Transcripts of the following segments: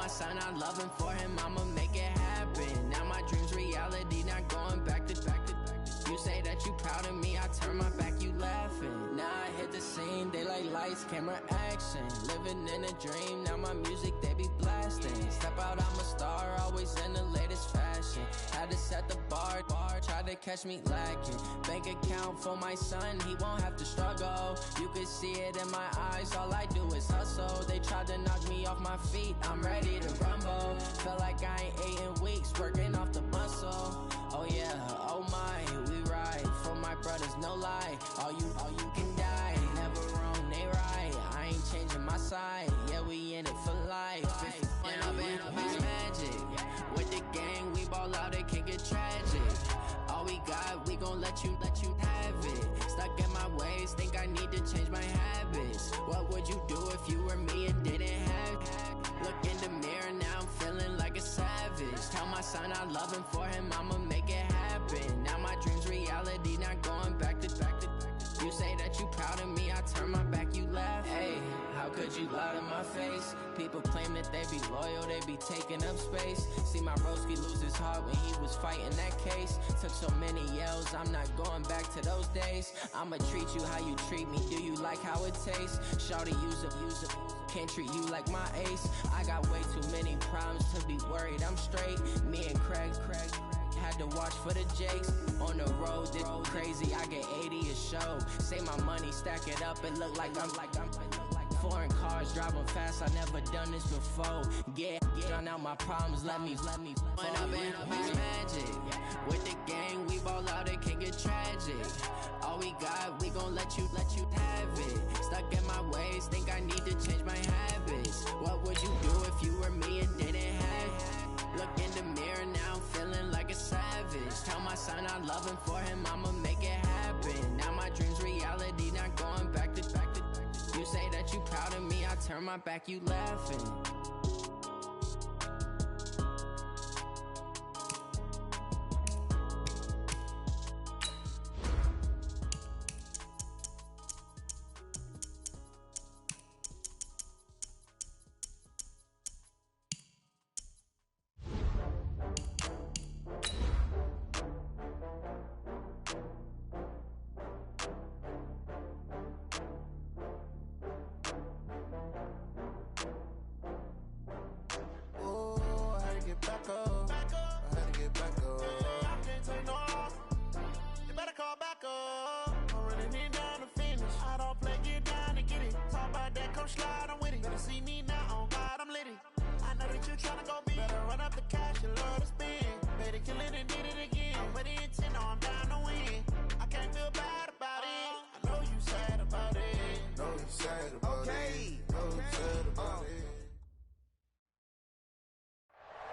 son I love him, for him I'ma make it happen. Now my dream's reality, not going back to. You say that you proud of me, I turn my back, you laughing. Now I hit the scene, they like lights, camera, action. Living in a dream, now my music they be blasting. Step out, I'm a star, always in the latest fashion. Had to set the bar, try to catch me lacking. Bank account for my son, he won't have to struggle. You can see it in my eyes, all I do is hustle. They tried to knock me off my feet, I'm ready to rumble. Feel like I ain't ate in weeks, working off the muscle. Oh yeah, oh my, we ride for my brothers, no lie. All you can die, never wrong, they right. I ain't changing my side, yeah, we in it for life. When I'm in it's magic. With the gang, we ball out, it can get tragic. All we got, we gon' let you have it. Stuck in my ways, think I need to change my habits. What would you do if you were me and didn't have? Look in the mirror, now I'm feeling like a savage. Tell my son I love him, for him I'ma make it happen. Now my dream's reality, not going back to. You say that you proud of me, I turn my back, you laugh. Hey, how could you lie to my face? People claim that they be loyal, they be taking up space. See my broski lose his heart when he was fighting that case. Took so many yells, I'm not going back to those days. I'ma treat you how you treat me, do you like how it tastes? Shawty, use it, can't treat you like my ace. I got way too many problems to be worried, I'm straight. Me and Craig had to watch for the Jakes. On the road, this crazy, I get 80 a show. Say my money, stack it up, and look like I'm foreign cars, driving fast, I never done this before. Get on out my problems, let me. When I'm in it's magic. With the gang, we ball out, it can get tragic. All we got, we gon' let you have it. Stuck in my ways, think I need to change my habits. What would you do if you were me and didn't have? Look in the mirror, now I'm feeling like a savage. Tell my son I love him, for him I'ma make it happen. Now my dream's reality, not going back to. You say that you proud of me, I turn my back, you laughing.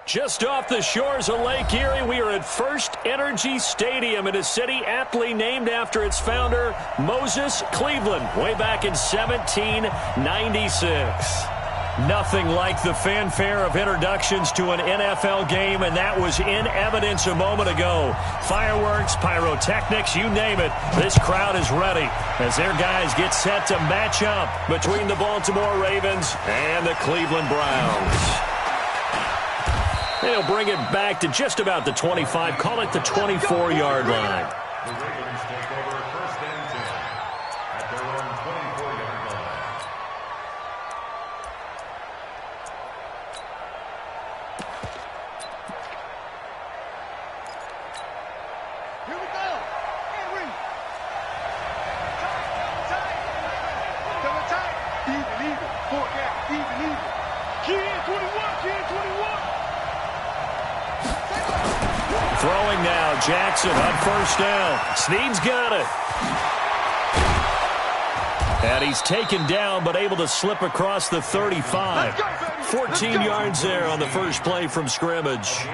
Just off the shores of Lake Erie, we are at First Energy Stadium in a city aptly named after its founder, Moses Cleveland, way back in 1796. Nothing like the fanfare of introductions to an NFL game, and that was in evidence a moment ago. Fireworks, pyrotechnics, you name it. This crowd is ready as their guys get set to match up between the Baltimore Ravens and the Cleveland Browns. They'll bring it back to just about the 25, call it the 24-yard line. The Ravens take over first and 10 at their own 24-yard line. Here we go. Henry. Tight. Even. Four down. Even. Kid 21. Throwing now, Jackson on first down. Snead's got it. And he's taken down, but able to slip across the 35. 14 yards there on the first play from scrimmage.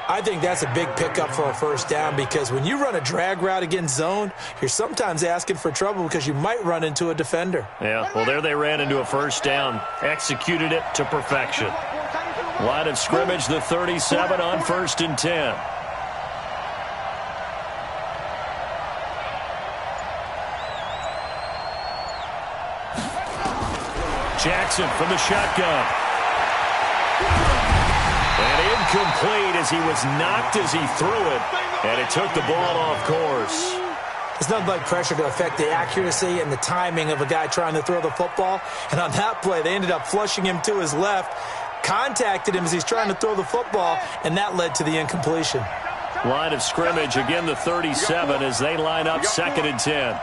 I think that's a big pickup for a first down, because when you run a drag route against zone, you're sometimes asking for trouble because you might run into a defender. Yeah, well, there they ran into a first down. Executed it to perfection. Line of scrimmage, the 37 on first and 10. Jackson from the shotgun. And incomplete as he was knocked as he threw it, and it took the ball off course. There's nothing like pressure to affect the accuracy and the timing of a guy trying to throw the football. And on that play, they ended up flushing him to his left, contacted him as he's trying to throw the football, and that led to the incompletion. Line of scrimmage, again the 37 as they line up 2nd and 10.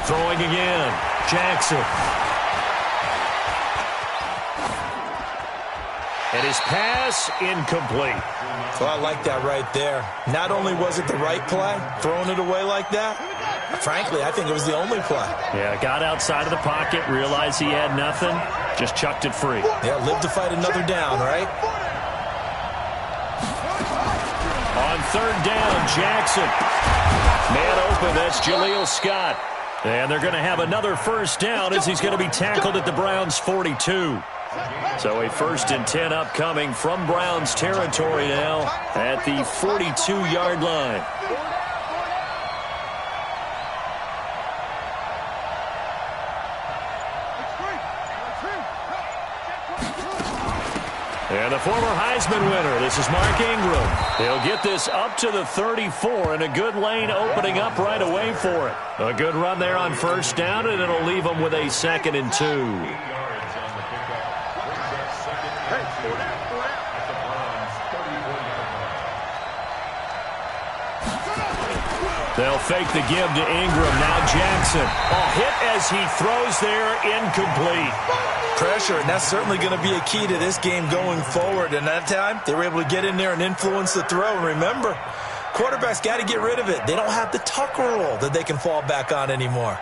Throwing again, Jackson. And his pass incomplete. So I like that right there. Not only was it the right play, throwing it away like that, frankly, I think it was the only play. Yeah, got outside of the pocket, realized he had nothing, just chucked it free. Yeah, live to fight another down, right? On 3rd down, Jackson. Man open, that's Jaleel Scott. And they're going to have another 1st down as he's going to be tackled at the Browns' 42. So a 1st and 10 upcoming from Browns territory now at the 42-yard line. And the former Heisman winner, this is Mark Ingram. He'll get this up to the 34, and a good lane opening up right away for it. A good run there on 1st down, and it'll leave him with a 2nd and 2. They'll fake the give to Ingram. Now Jackson. A hit as he throws there, incomplete. Pressure, and that's certainly going to be a key to this game going forward. And that time, they were able to get in there and influence the throw. And remember, quarterbacks got to get rid of it. They don't have the tuck rule that they can fall back on anymore.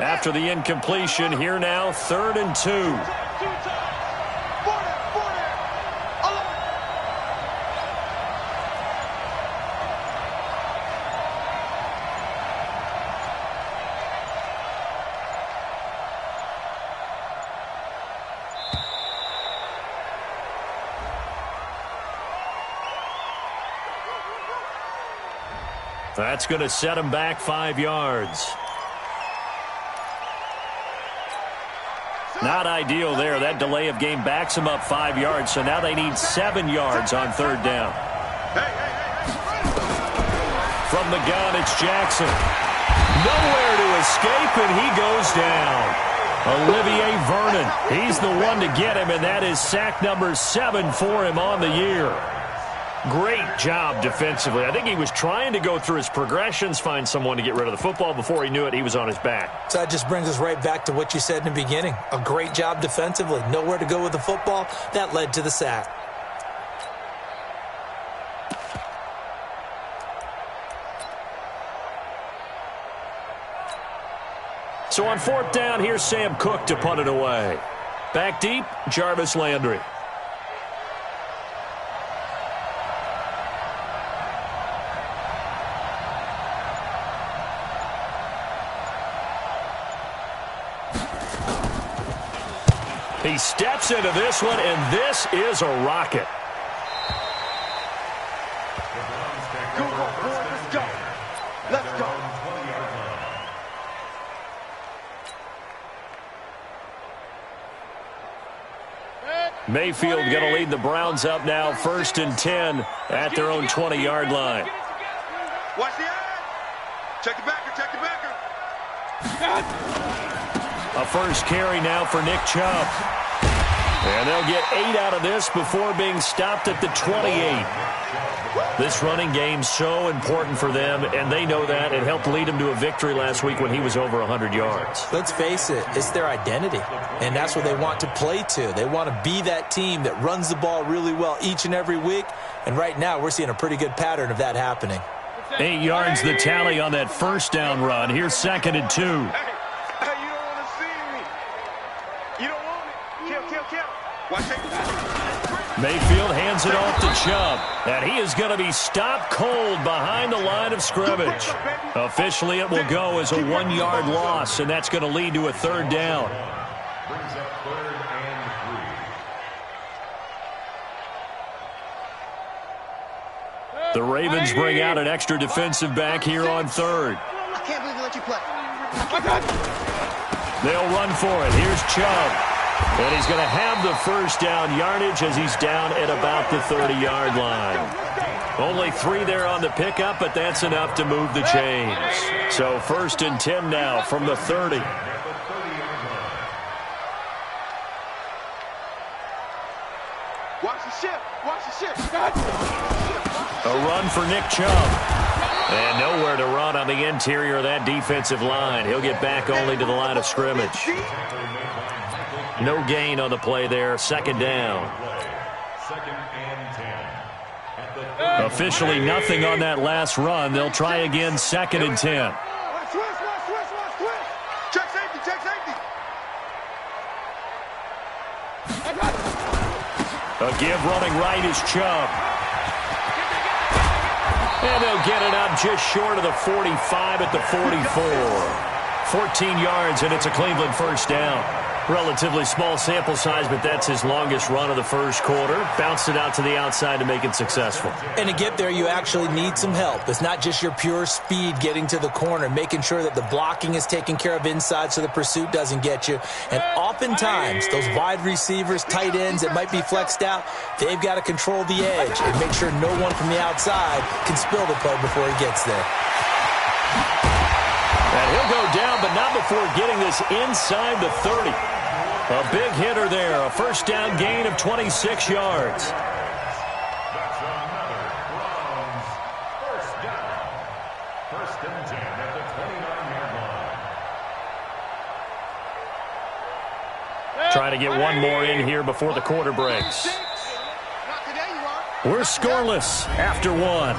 After the incompletion, here now, 3rd and 2. That's going to set him back 5 yards. Not ideal there. That delay of game backs them up 5 yards, so now they need 7 yards on 3rd down. From the gun, it's Jackson. Nowhere to escape, and he goes down. Olivier Vernon, he's the one to get him, and that is sack number 7 for him on the year. Great job defensively. I think he was trying to go through his progressions, find someone to get rid of the football. Before he knew it, he was on his back. So that just brings us right back to what you said in the beginning. A great job defensively. Nowhere to go with the football. That led to the sack. So on 4th down, here's Sam Cook to punt it away. Back deep, Jarvis Landry. He steps into this one, and this is a rocket. Go, boys, let's go. Let's go. Mayfield going to lead the Browns up now, 1st and 10 at their own 20-yard line. Watch the eye. Check the backer, check the backer. A first carry now for Nick Chubb. And they'll get 8 out of this before being stopped at the 28. This running game's so important for them, and they know that. It helped lead them to a victory last week when he was over 100 yards. Let's face it, it's their identity, and that's what they want to play to. They want to be that team that runs the ball really well each and every week, and right now we're seeing a pretty good pattern of that happening. 8 yards the tally on that first down run. Here's 2nd and 2. Hey, you don't want to see me. You don't want it. Kill. Watch it. Mayfield hands it off to Chubb, and he is going to be stopped cold behind the line of scrimmage. Officially, it will go as a 1-yard loss, and that's going to lead to a 3rd down. Brings up 3rd and 3. The Ravens bring out an extra defensive back here on third. I can't believe they let you play. They'll run for it. Here's Chubb. And he's going to have the first down yardage as he's down at about the 30-yard line. Only 3 there on the pickup, but that's enough to move the chains. So 1st and 10 now from the 30. Watch the ship. Watch the ship. A run for Nick Chubb. And nowhere to run on the interior of that defensive line. He'll get back only to the line of scrimmage. No gain on the play there. 2nd down. Officially nothing on that last run. They'll try again 2nd and 10. Check safety. Check safety. A give running right is Chubb. And they'll get it up just short of the 45 at the 44. 14 yards, and it's a Cleveland 1st down. Relatively small sample size, but that's his longest run of the 1st quarter. Bounced it out to the outside to make it successful. And to get there, you actually need some help. It's not just your pure speed getting to the corner, making sure that the blocking is taken care of inside so the pursuit doesn't get you. And oftentimes, those wide receivers, tight ends that might be flexed out, they've got to control the edge and make sure no one from the outside can spill the play before he gets there. And he'll go down, but not before getting this inside the 30. A big hitter there, a 1st down gain of 26 yards. That's another Browns 1st down. 1st and 10 at the 29-yard line. Trying to get one more in here before the quarter breaks. We're scoreless after 1.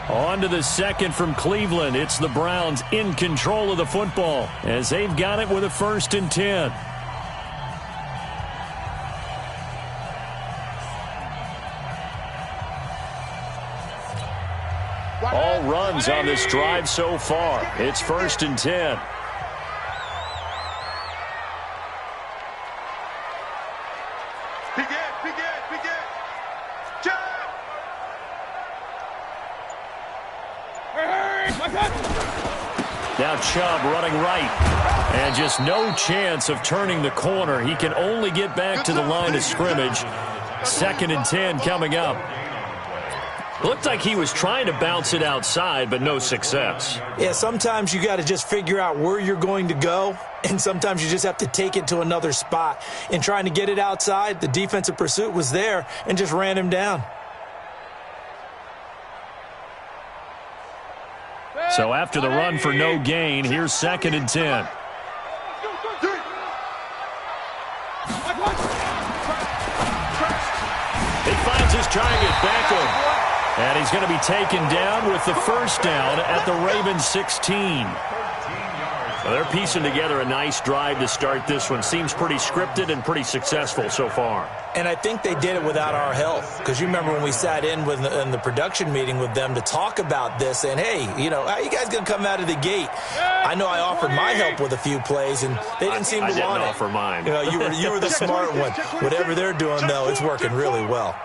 On to the 2nd from Cleveland. It's the Browns in control of the football as they've got it with a 1st and 10. All runs on this drive so far. It's 1st and 10. Now Chubb running right. And just no chance of turning the corner. He can only get back to the line of scrimmage. 2nd and 10 coming up. Looked like he was trying to bounce it outside, but no success. Yeah, sometimes you got to just figure out where you're going to go, and sometimes you just have to take it to another spot. In trying to get it outside, the defensive pursuit was there and just ran him down. So after the run for no gain, here's 2nd and 10. He finds his target, Beckham. And he's going to be taken down with the 1st down at the Ravens 16. Well, they're piecing together a nice drive to start this one. Seems pretty scripted and pretty successful so far. And I think they did it without our help. Because you remember when we sat in the production meeting with them to talk about this, and hey, you know, how are you guys going to come out of the gate? I know I offered my help with a few plays, and they didn't seem to want it. I didn't offer mine. You know, you were the smart one. Whatever they're doing, though, it's working really well.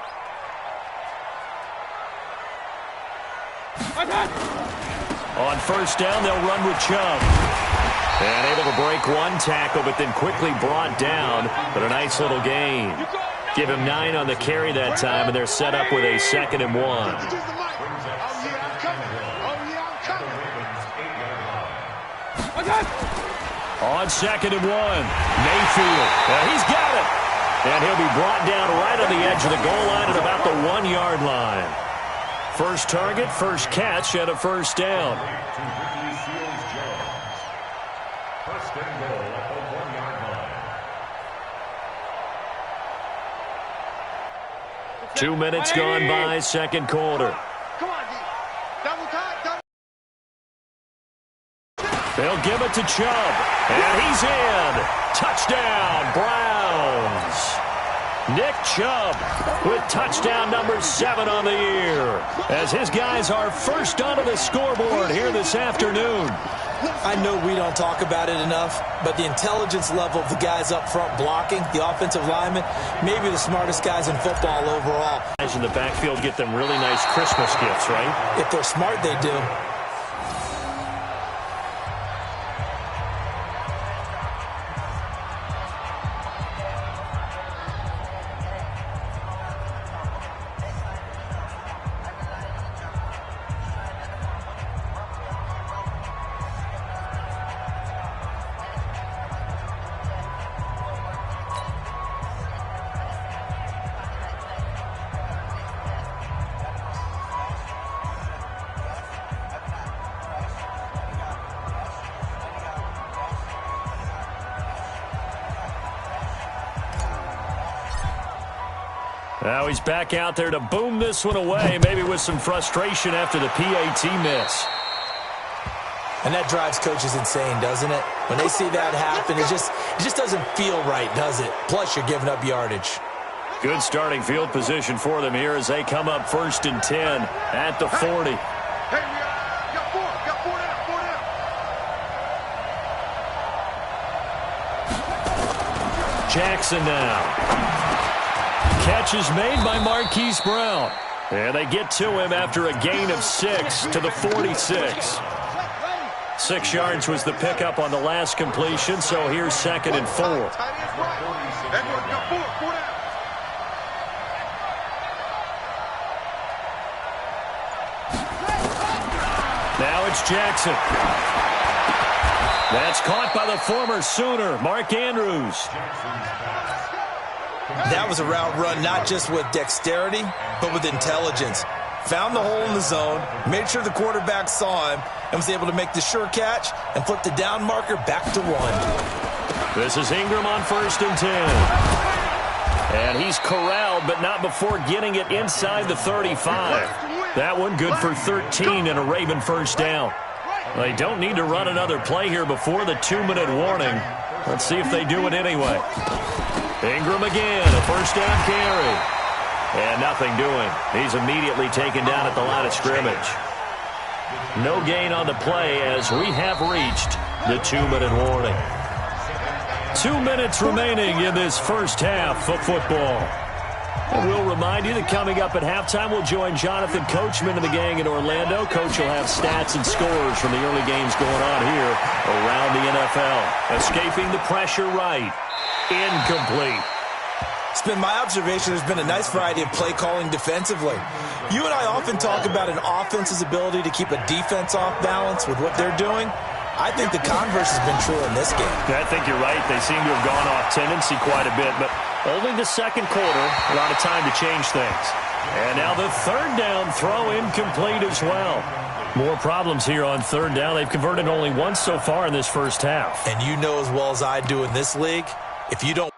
On 1st down, they'll run with Chubb. And able to break one tackle, but then quickly brought down. But a nice little gain. Give him 9 on the carry that time, and they're set up with a 2nd and 1. On 2nd and 1, Mayfield. He's got it. And he'll be brought down right on the edge of the goal line at about the 1-yard line. First target, first catch, and a 1st down. 1st and goal at the 1-yard line. 2 minutes gone by, 2nd quarter. Come on, D. Double time. They'll give it to Chubb. And he's in. Touchdown, Browns. Nick Chubb with touchdown number 7 on the year, as his guys are first onto the scoreboard here this afternoon. I know we don't talk about it enough, but the intelligence level of the guys up front blocking, the offensive linemen, maybe the smartest guys in football overall. Guys in the backfield get them really nice Christmas gifts, right? If they're smart, they do. Now he's back out there to boom this one away, maybe with some frustration after the PAT miss. And that drives coaches insane, doesn't it? When they see that happen, it just doesn't feel right, does it? Plus, you're giving up yardage. Good starting field position for them here as they come up 1st and 10 at the 40. Hey, we got four down. Jackson now. Catch is made by Marquise Brown. And they get to him after a gain of 6 to the 46. 6 yards was the pickup on the last completion, so here's 2nd and 4. Now it's Jackson. That's caught by the former Sooner, Mark Andrews. That was a route run not just with dexterity, but with intelligence. Found the hole in the zone, made sure the quarterback saw him, and was able to make the sure catch and flip the down marker back to 1. This is Ingram on 1st and 10. And he's corralled, but not before getting it inside the 35. That one good for 13 and a Raven first down. They don't need to run another play here before the 2-minute warning. Let's see if they do it anyway. Ingram again, a first down carry. And nothing doing. He's immediately taken down at the line of scrimmage. No gain on the play as we have reached the 2-minute warning. 2 minutes remaining in this first half of football. And we'll remind you that coming up at halftime, we'll join Jonathan Coachman and the gang in Orlando. Coach will have stats and scores from the early games going on here around the NFL. Escaping the pressure right. Incomplete. It's been my observation there's been a nice variety of play calling defensively. You and I often talk about an offense's ability to keep a defense off balance with what they're doing. I think the converse has been true in this game. I think you're right. They seem to have gone off tendency quite a bit, but only the second quarter, a lot of time to change things. And now the 3rd down throw incomplete as well. More problems here on 3rd down. They've converted only once so far in this first half. And you know as well as I do in this league, if you don't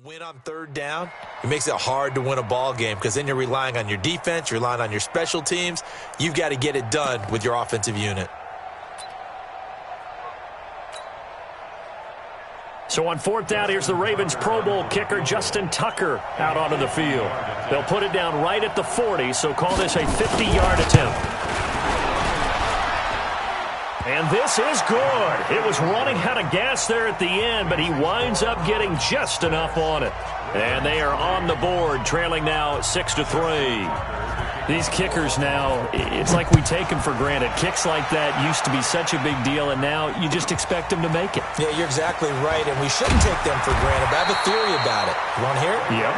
win on 3rd down, it makes it hard to win a ball game because then you're relying on your defense, you're relying on your special teams. You've got to get it done with your offensive unit. So on 4th down, here's the Ravens Pro Bowl kicker Justin Tucker out onto the field. They'll put it down right at the 40, so call this a 50-yard attempt. And this is good. It was running out of gas there at the end, but he winds up getting just enough on it. And they are on the board, trailing now 6-3. These kickers now, it's like we take them for granted. Kicks like that used to be such a big deal, and now you just expect them to make it. Yeah, you're exactly right, and we shouldn't take them for granted, but I have a theory about it. You want to hear it? Yep.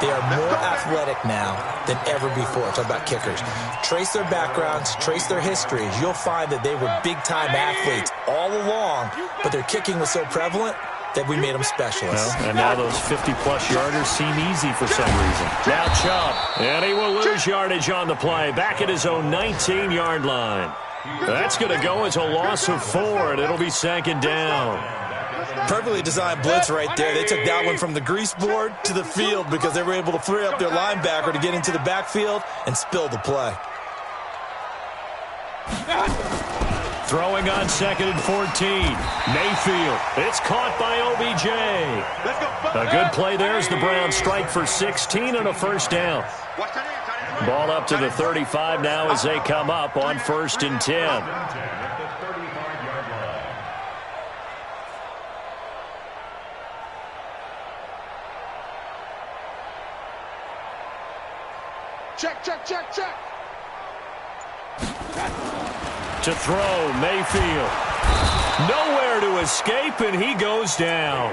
They are more athletic now than ever before. Talk about kickers. Trace their backgrounds, trace their histories. You'll find that they were big-time athletes all along, but their kicking was so prevalent, that we made them specialists. Well, and now those 50-plus yarders seem easy for some reason. Now Chubb, and he will lose yardage on the play. Back at his own 19-yard line. That's going to go as a loss of 4, and it'll be second down. Perfectly designed blitz right there. They took that one from the grease board to the field because they were able to free up their linebacker to get into the backfield and spill the play. Throwing on 2nd and 14. Mayfield. It's caught by OBJ. A good play there as the Browns strike for 16 and a first down. Ball up to the 35 now as they come up on 1st and 10. Check. To throw, Mayfield. Nowhere to escape, and he goes down.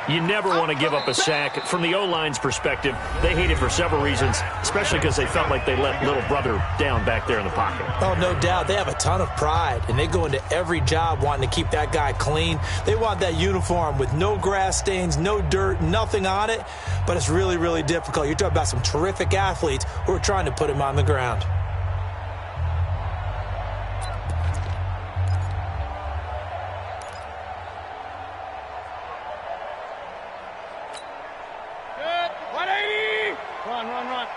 You never want to give up a sack. From the O-line's perspective, they hate it for several reasons, especially because they felt like they let little brother down back there in the pocket. Oh, no doubt. They have a ton of pride, and they go into every job wanting to keep that guy clean. They want that uniform with no grass stains, no dirt, nothing on it, but it's really, really difficult. You're talking about some terrific athletes who are trying to put him on the ground. Run.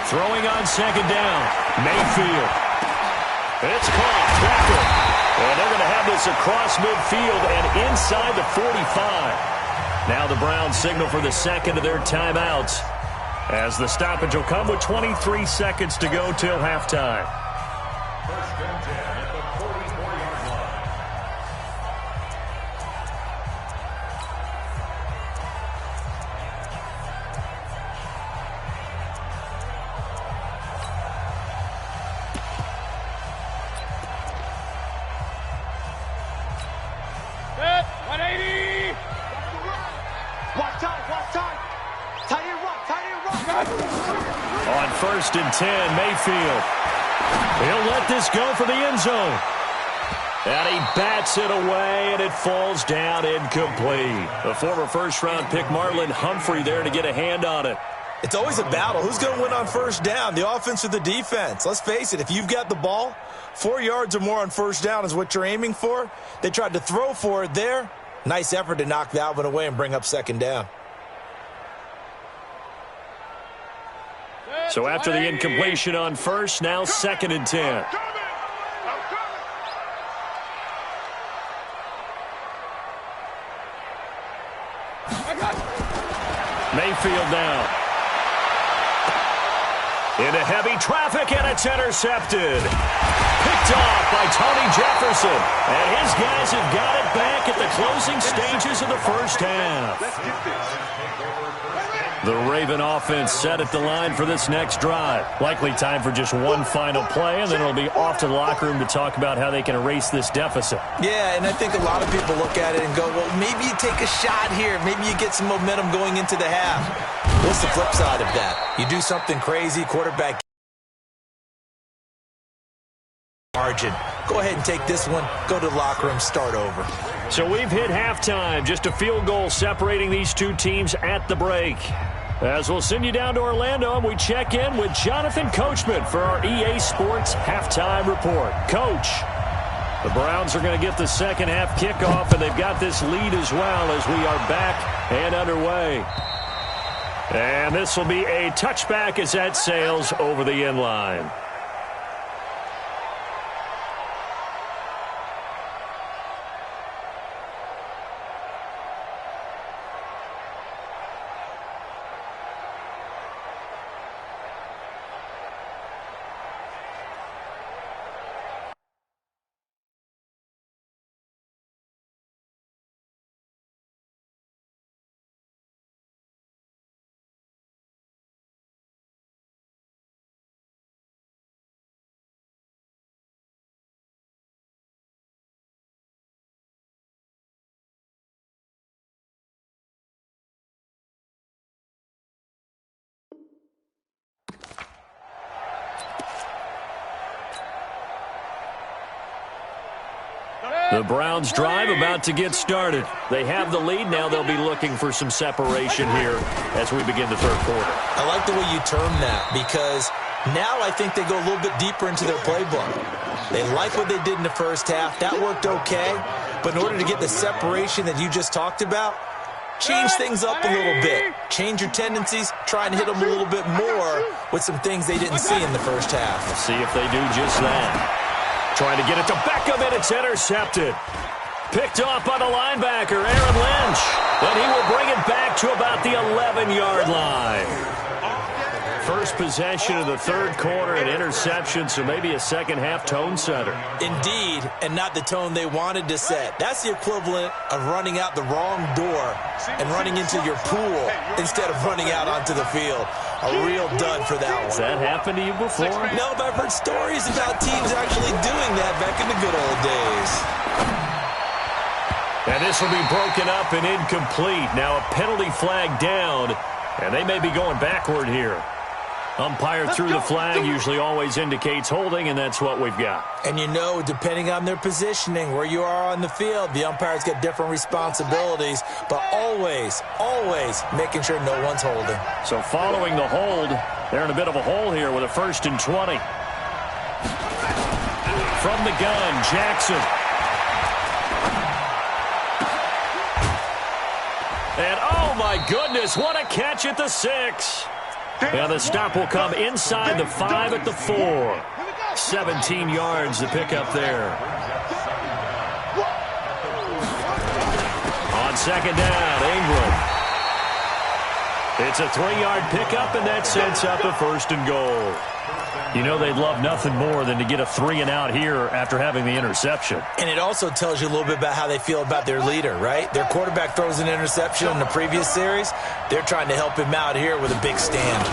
Throwing on 2nd down. Mayfield. It's caught. Tackled. And they're going to have this across midfield and inside the 45. Now the Browns signal for the second of their timeouts, as the stoppage will come with 23 seconds to go till halftime. 1st and 10 at the 44-yard line. Set, 180. Watch time. Tight end run. On 1st and 10, Mayfield. He'll let this go for the end zone. And he bats it away, and it falls down incomplete. The former first-round pick Marlon Humphrey there to get a hand on it. It's always a battle. Who's going to win on 1st down, the offense or the defense? Let's face it, if you've got the ball, 4 yards or more on 1st down is what you're aiming for. They tried to throw for it there. Nice effort to knock that one away and bring up 2nd down. So after the incompletion on 1st, now 2nd and 10. Mayfield now. Into heavy traffic, and it's intercepted. Picked off by Tony Jefferson. And his guys have got it back at the closing stages of the 1st half. Let's get this. The Raven offense set at the line for this next drive. Likely time for just one final play, and then it'll be off to the locker room to talk about how they can erase this deficit. Yeah, and I think a lot of people look at it and go, well, maybe you take a shot here. Maybe you get some momentum going into the half. What's the flip side of that? You do something crazy, quarterback margin. Go ahead and take this one, go to the locker room, start over. So we've hit halftime. Just a field goal separating these two teams at the break. As we'll send you down to Orlando, and we check in with Jonathan Coachman for our EA Sports Halftime Report. Coach, the Browns are going to get the second half kickoff, and they've got this lead as well as we are back and underway. And this will be a touchback as that sails over the end line. The Browns drive about to get started. They have the lead. Now they'll be looking for some separation here as we begin the third quarter. I like the way you term that because now I think they go a little bit deeper into their playbook. They like what they did in the first half. That worked okay. But in order to get the separation that you just talked about, change things up a little bit. Change your tendencies. Try and hit them a little bit more with some things they didn't see in the first half. Let's see if they do just that. Trying to get it to Beckham, and it's intercepted. Picked off by the linebacker, Aaron Lynch. And he will bring it back to about the 11-yard line. First possession of the third quarter, an interception, so maybe a second-half tone setter. Indeed, and not the tone they wanted to set. That's the equivalent of running out the wrong door and running into your pool instead of running out onto the field. A real dud for that one. Has that happened to you before? No, but I've heard stories about teams actually doing that back in the good old days. And this will be broken up and incomplete. Now a penalty flag down, and they may be going backward here. Umpire threw the flag, usually always indicates holding, and that's what we've got. And you know, depending on their positioning, where you are on the field, the umpires get different responsibilities, but always, always making sure no one's holding. So following the hold, they're in a bit of a hole here with a 1st and 20. From the gun, Jackson. And oh my goodness, what a catch at the 6. And the stop will come inside the 5 at the 4. 17 yards to pick up there. On second down, Ingram. It's a 3-yard pickup, and that sets up a 1st and goal. You know they'd love nothing more than to get a 3-and-out here after having the interception. And it also tells you a little bit about how they feel about their leader, right? Their quarterback throws an interception in the previous series. They're trying to help him out here with a big stand.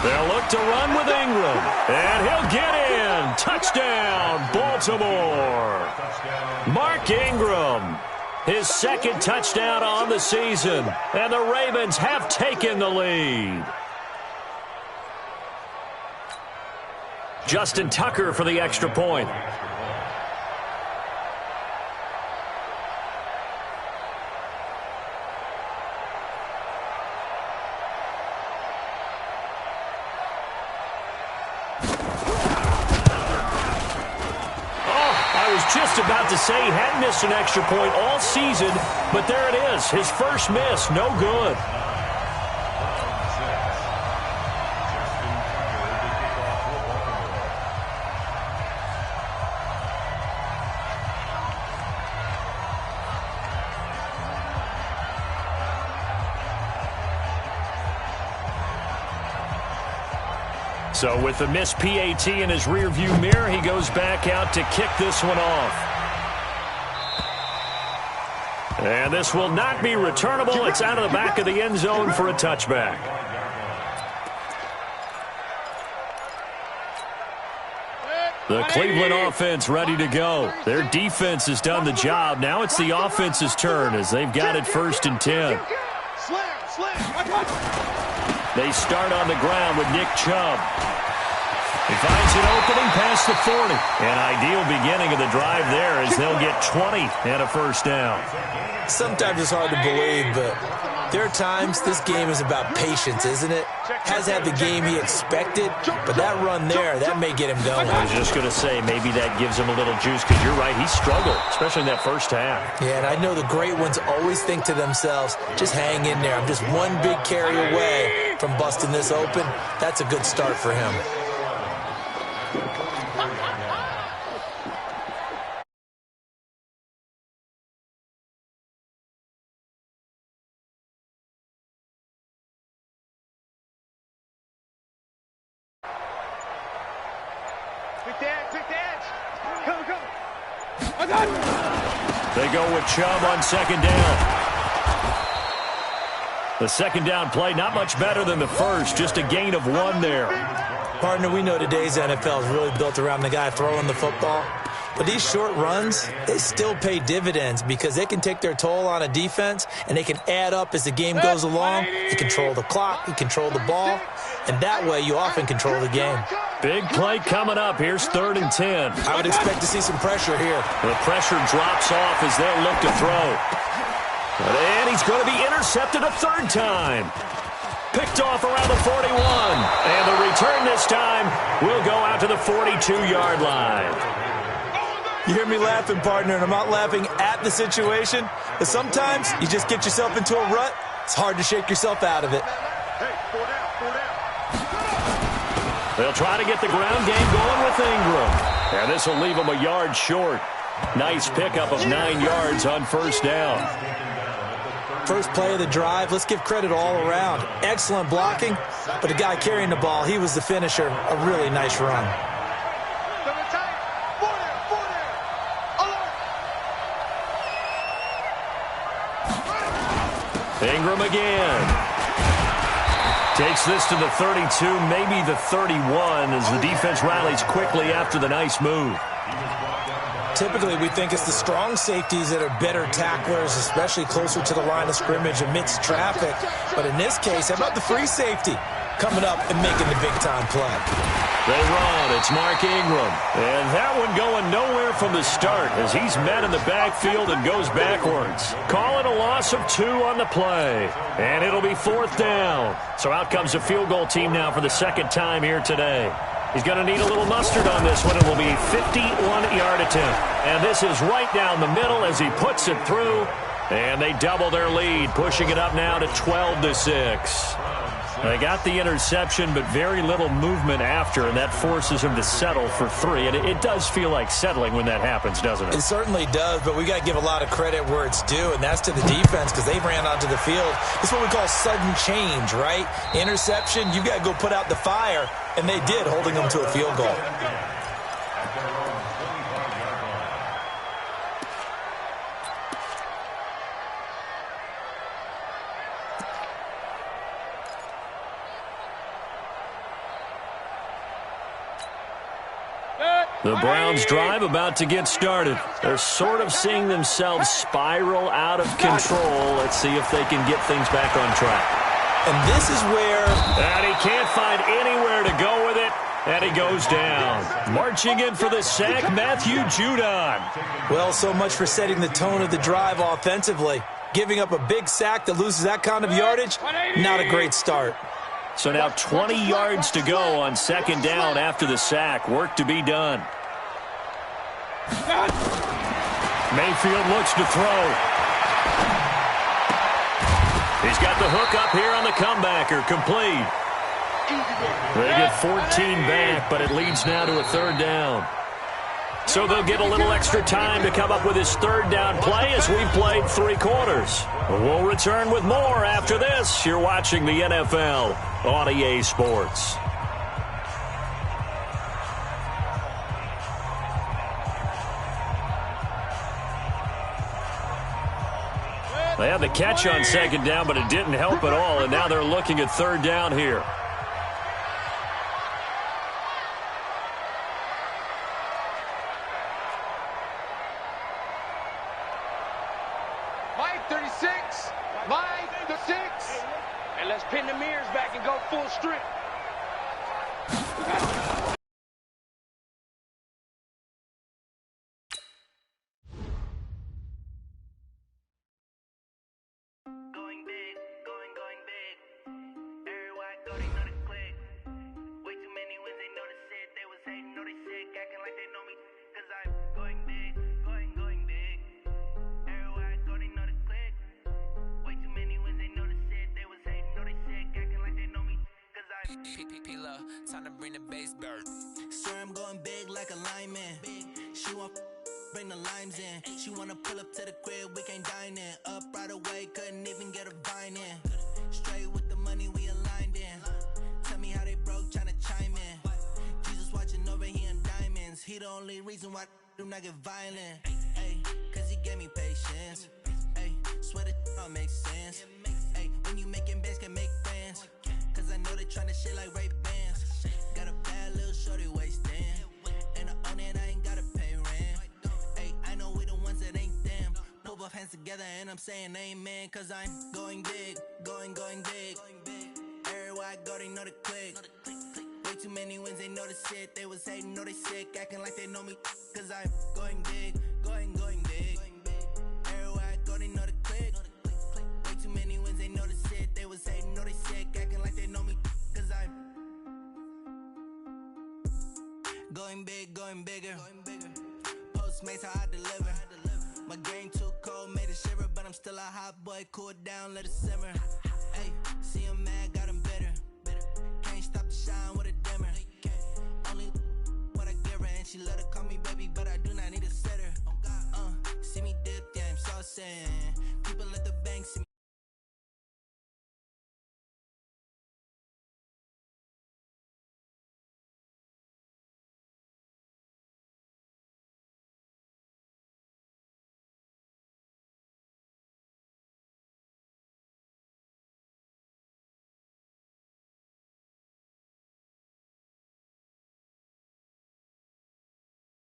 They'll look to run with Ingram. And he'll get in. Touchdown, Baltimore. Mark Ingram. His 2nd touchdown on the season. And the Ravens have taken the lead. Justin Tucker for the extra point. Just about to say he hadn't missed an extra point all season, but there it is. His first miss, no good. So with the missed PAT in his rearview mirror, he goes back out to kick this one off. And this will not be returnable. It's out of the back of the end zone for a touchback. The Cleveland offense ready to go. Their defense has done the job. Now it's the offense's turn as they've got it 1st and 10. They start on the ground with Nick Chubb. He finds an opening past the 40. An ideal beginning of the drive there as they'll get 20 and a 1st down. Sometimes it's hard to believe, but there are times this game is about patience, isn't it? Has had the game he expected, but that run there, that may get him going. I was just going to say, maybe that gives him a little juice because you're right, he struggled, especially in that first half. Yeah, and I know the great ones always think to themselves, just hang in there. I'm just one big carry away from busting this open. That's a good start for him. They go with Chubb on second down. The second down play, not much better than the first, just a gain of 1 there. Partner, we know today's NFL is really built around the guy throwing the football. But these short runs, they still pay dividends because they can take their toll on a defense, and they can add up as the game goes along. You control the clock, you control the ball, and that way you often control the game. Big play coming up. Here's 3rd and 10. I would expect to see some pressure here. The pressure drops off as they'll look to throw. And he's going to be intercepted a 3rd time. Picked off around the 41. And the return this time will go out to the 42-yard line. You hear me laughing, partner, and I'm not laughing at the situation. But sometimes you just get yourself into a rut. It's hard to shake yourself out of it. Hey, 4 down. They'll try to get the ground game going with Ingram. And this will leave him a yard short. Nice pickup of 9 yards on 1st down. First play of the drive, let's give credit all around. Excellent blocking, but the guy carrying the ball, he was the finisher. A really nice run. Ingram again. Takes this to the 32, maybe the 31, as the defense rallies quickly after the nice move. Typically, we think it's the strong safeties that are better tacklers, especially closer to the line of scrimmage amidst traffic. But in this case, how about the free safety coming up and making the big-time play? They run. It's Mark Ingram. And that one going nowhere from the start as he's met in the backfield and goes backwards. Call it a loss of 2 on the play. And it'll be 4th down. So out comes a field goal team now for the 2nd time here today. He's going to need a little mustard on this one. It will be a 51-yard attempt. And this is right down the middle as he puts it through. And they double their lead, pushing it up now to 12-6. They got the interception, but very little movement after, and that forces him to settle for 3. And it does feel like settling when that happens, doesn't it? It certainly does, but we got to give a lot of credit where it's due, and that's to the defense because they ran onto the field. It's what we call sudden change, right? Interception, you got to go put out the fire, and they did, holding them to a field goal. The Browns' drive about to get started. They're sort of seeing themselves spiral out of control. Let's see if they can get things back on track. And this is where... And he can't find anywhere to go with it, and he goes down. Marching in for the sack, Matthew Judon. Well, so much for setting the tone of the drive offensively. Giving up a big sack that loses that kind of yardage, not a great start. So now 20 yards to go on 2nd down after the sack. Work to be done. Mayfield looks to throw. He's got the hook up here on the comebacker. Complete. They get 14 back, but it leads now to a 3rd down. So they'll get a little extra time to come up with his 3rd down play as we've played 3 quarters. We'll return with more after this. You're watching the NFL on EA Sports. They had the catch on 2nd down, but it didn't help at all, and now they're looking at 3rd down here. Mike 36. Mike 36. And let's pin the mirrors back and go full strip. Going big, going big. Everywhere I go, they know the click. Way too many wins, they know the shit. They was hating, know they sick, acting like they know me. Cause I'm going big, going big. Everywhere I go, they know the click. Way too many wins, they know the shit. They was hating, know they sick, acting like they know me. Cause I'm P-P-P-Love, time to bring the bass bird. swear I'm going big like a lineman. She want bring the limes in. She wanna pull up to the crib, we can't dine in. Up right away, couldn't even get a vine in. Straight with the money we aligned in. Tell me how they broke, tryna chime in. Jesus watching over him diamonds. He the only reason why do not get violent. Ay, cause he gave me patience. Ay, swear that all makes sense. Ay, when you making bands can make friends. Cause I know they tryna shit like Ray-Bans. Got a bad little shorty wasting. And I own it, I ain't gotta pay rent. together and I'm saying amen, cause I'm going big, going big. Everywhere I go, they know the click. Way too many wins, they know the shit. They was hating, know they sick, acting like they know me, cause I'm going big, going big. Everywhere I go, they know the click. Way too many wins, they know the shit. They was hating, know they sick, acting like they know me, cause I'm going big, going bigger. Postmates how I deliver. My game too cold, made it shiver, but I'm still a hot boy. Cool it down, let it simmer. Hey, see him mad, got him bitter. Can't stop the shine with a dimmer. Only what I give her, and she let her call me baby, but I do not need a sitter. See me dip, yeah, I'm saucing.